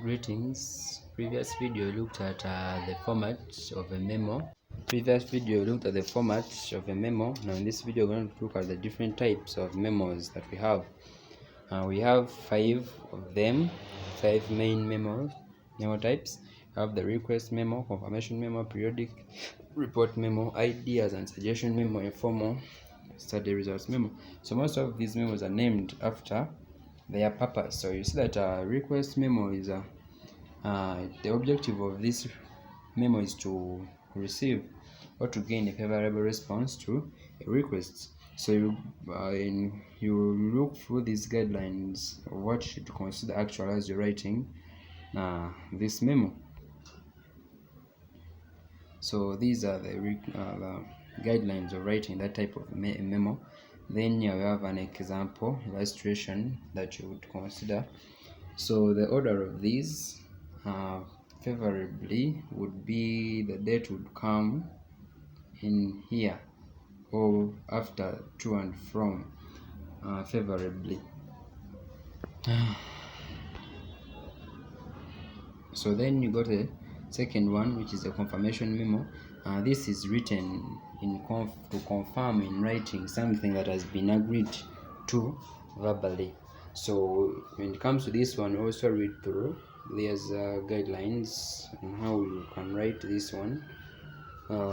Greetings. Previous video looked at the format of a memo. Previous video looked at the format of a memo. Now in this video we're going to look at the different types of memos that we have. We have 5 of them, 5 main memo types. We have the request memo, confirmation memo, periodic report memo, ideas and suggestion memo, informal, study results memo. So most of these memos are named after their purpose. So you see that request memo is the objective of this memo is to receive or to gain a favorable response to a request. So you look through these guidelines of what you should consider actually as you're writing this memo. So these are the guidelines of writing that type of memo. Then you have an example illustration that you would consider. So the order of these favorably would be the date would come in here, or after, to and from, favorably. So then you got the second one, which is a confirmation memo. This is written to confirm in writing something that has been agreed to verbally. So when it comes to this one, also read through. There's guidelines on how you can write this one.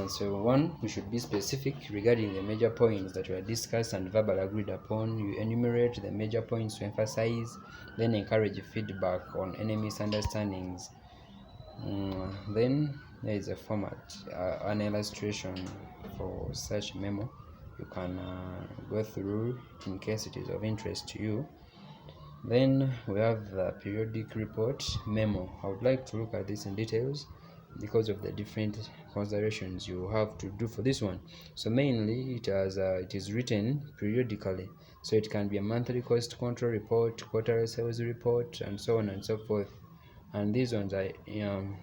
So one, you should be specific regarding the major points that were discussed and verbally agreed upon. You enumerate the major points to emphasize, then encourage feedback on any misunderstandings. Then there is a format, an illustration for such memo. You can go through in case it is of interest to you. Then we have the periodic report memo. I would like to look at this in details because of the different considerations you have to do for this one. So mainly it is written periodically, so it can be a monthly cost control report, quarterly sales report, and so on and so forth. And these ones are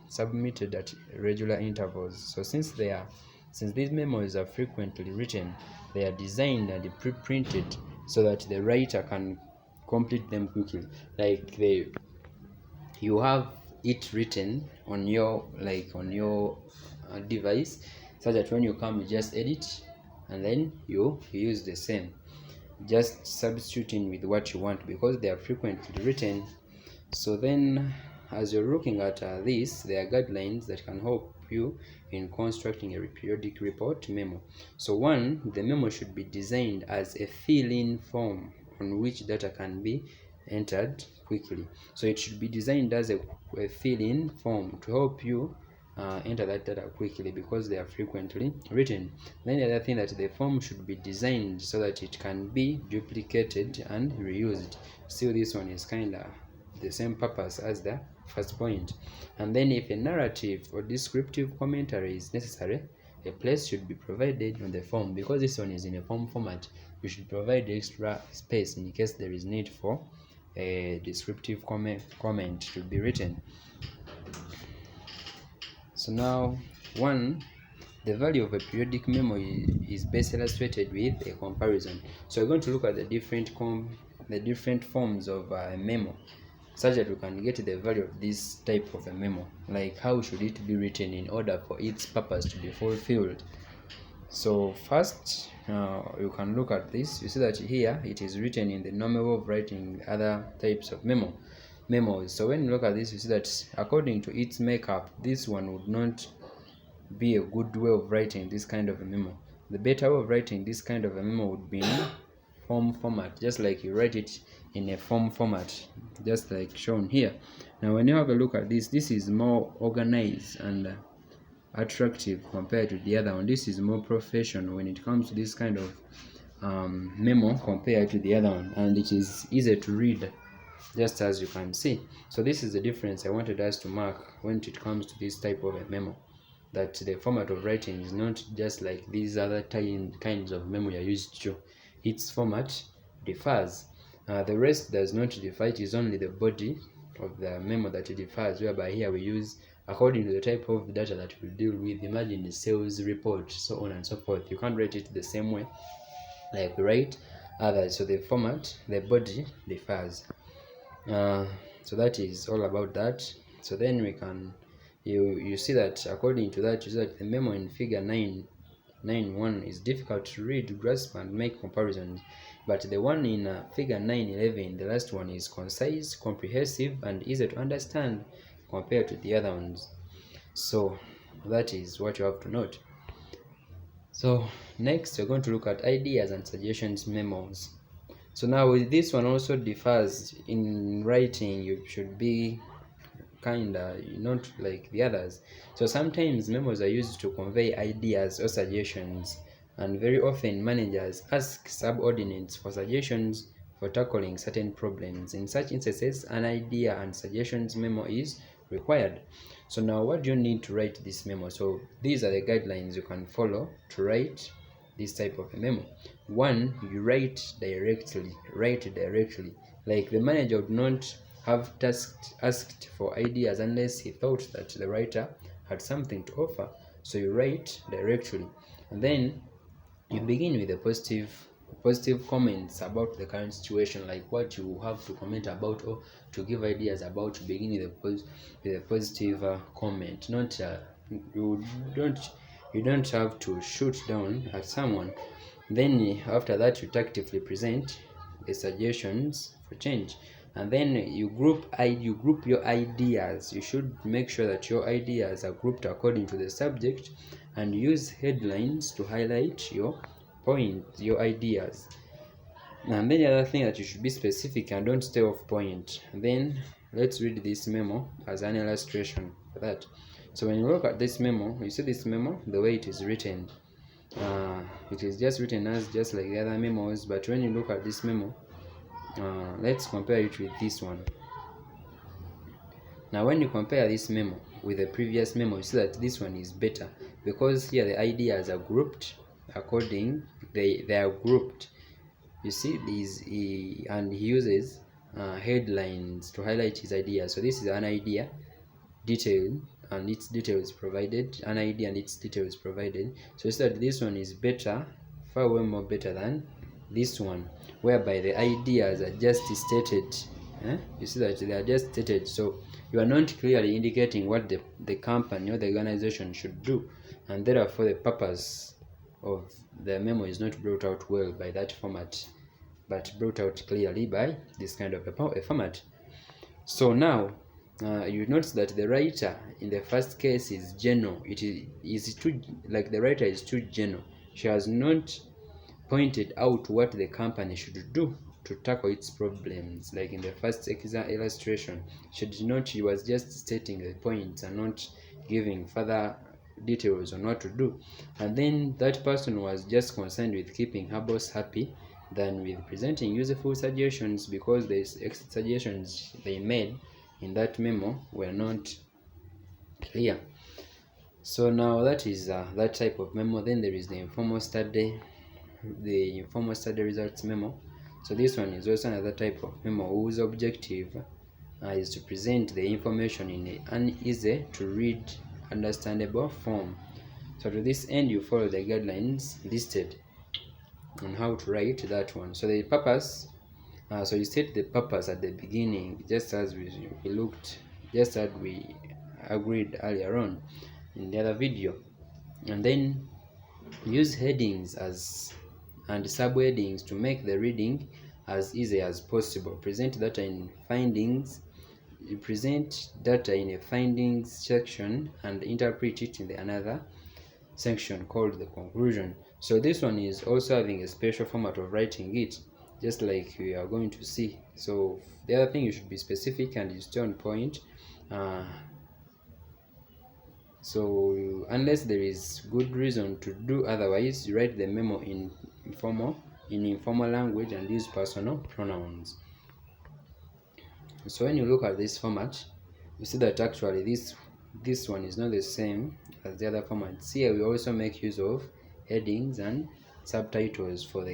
submitted at regular intervals. So since these memos are frequently written, they are designed and pre-printed so that the writer can complete them quickly. Like you have it written on your device, so that when you come you just edit and then you use the same, just substituting with what you want because they are frequently written. So then as you're looking at this, there are guidelines that can help you in constructing a periodic report memo. So one, the memo should be designed as a fill-in form on which data can be entered quickly. So it should be designed as a fill-in form to help you enter that data quickly because they are frequently written. Then the other thing, that the form should be designed so that it can be duplicated and reused. Still, this one is kind of the same purpose as the first point. And then if a narrative or descriptive commentary is necessary, a place should be provided on the form. Because this one is in a form format, you should provide extra space in case there is need for a descriptive comment to be written. So now, one, the value of a periodic memo is best illustrated with a comparison. So we're going to look at the different forms of a memo, such that we can get the value of this type of a memo, like how should it be written in order for its purpose to be fulfilled. So first, you can look at this. You see that here it is written in the normal way of writing other types of memos. So when you look at this, you see that according to its makeup, this one would not be a good way of writing this kind of a memo. The better way of writing this kind of a memo would be in form format, just like you write it in a form format, just like shown here. Now when you have a look at this, this is more organized and attractive compared to the other one. This is more professional when it comes to this kind of memo compared to the other one, and it is easy to read, just as you can see. So this is the difference I wanted us to mark when it comes to this type of a memo, that the format of writing is not just like these other kinds of memo you're used to. Its format differs. The rest does not differ. It is only the body of the memo that it differs, whereby here we use according to the type of data that we deal with. Imagine the sales report, so on and so forth. You can't write it the same way like we write others. So the format, the body differs. So that is all about that. So then we can you see that according to that, you see that the memo in figure 9.1 is difficult to read, grasp, and make comparisons, but the one in figure 9.11, the last one, is concise, comprehensive, and easy to understand compared to the other ones. So that is what you have to note. So next we're going to look at ideas and suggestions memos. So now with this one also differs in writing. You should be kinda not like the others. So sometimes memos are used to convey ideas or suggestions, and very often managers ask subordinates for suggestions for tackling certain problems. In such instances, an idea and suggestions memo is required. So now what do you need to write this memo? So these are the guidelines you can follow to write this type of a memo. 1, you write directly. Like the manager would not have asked for ideas unless he thought that the writer had something to offer. So you write directly, and then you begin with the positive comments about the current situation, like what you have to comment about or to give ideas about. You begin with a positive comment. Not you don't have to shoot down at someone. Then after that, you tactfully present the suggestions for change, and then you group your ideas. You should make sure that your ideas are grouped according to the subject, and use headlines to highlight your ideas. And then the other thing, that you should be specific and don't stay off point. Then let's read this memo as an illustration for that. So when you look at this memo, you see this memo, the way it is written, it is just written as just like the other memos. But when you look at this memo, let's compare it with this one. Now when you compare this memo with the previous memo, you see that this one is better, because here the ideas are grouped according, they are grouped. You see these, and he uses headlines to highlight his idea. So this is an idea, detail, and its details provided, an idea and its details provided. So you see that this one is better, far way more better than this one, whereby the ideas are just stated. You see that they are just stated, so you are not clearly indicating what the company or the organization should do, and therefore the purpose of the memo is not brought out well by that format, but brought out clearly by this kind of a format. So now you notice that the writer in the first case is general. It is too, like, the writer is too general. She has not pointed out what the company should do to tackle its problems. Like in the first illustration, she was just stating the points and not giving further details on what to do. And then that person was just concerned with keeping her boss happy than with presenting useful suggestions, because the suggestions they made in that memo were not clear. So now that is that type of memo. Then there is the informal study results memo. So this one is also another type of memo whose objective is to present the information in an easy to read, understandable form. So to this end, you follow the guidelines listed on how to write that one. So the purpose, so you state the purpose at the beginning, just as we agreed earlier on in the other video, and then use headings and subheadings to make the reading as easy as possible. Present data in findings. You present data in a findings section and interpret it in another section called the conclusion. So this one is also having a special format of writing it, just like we are going to see. So the other thing, you should be specific and you stay on point. So unless there is good reason to do otherwise, you write the memo in informal language and use personal pronouns. So when you look at this format, you see that actually this one is not the same as the other formats. Here we also make use of headings and subtitles for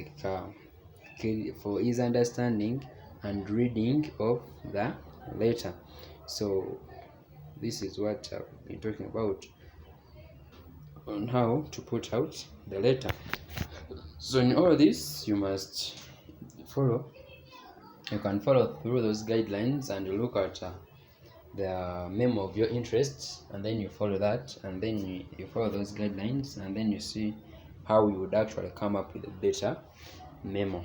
easy understanding and reading of the letter. So this is what I've been talking about on how to put out the letter. So in all this, you must follow You can follow through those guidelines and you look at the memo of your interests, and then you follow that, and then you follow those guidelines, and then you see how you would actually come up with a better memo.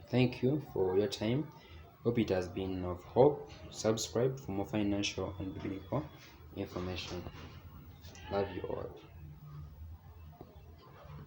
Thank you for your time. Hope it has been of help. Subscribe for more financial and biblical information. Love you all.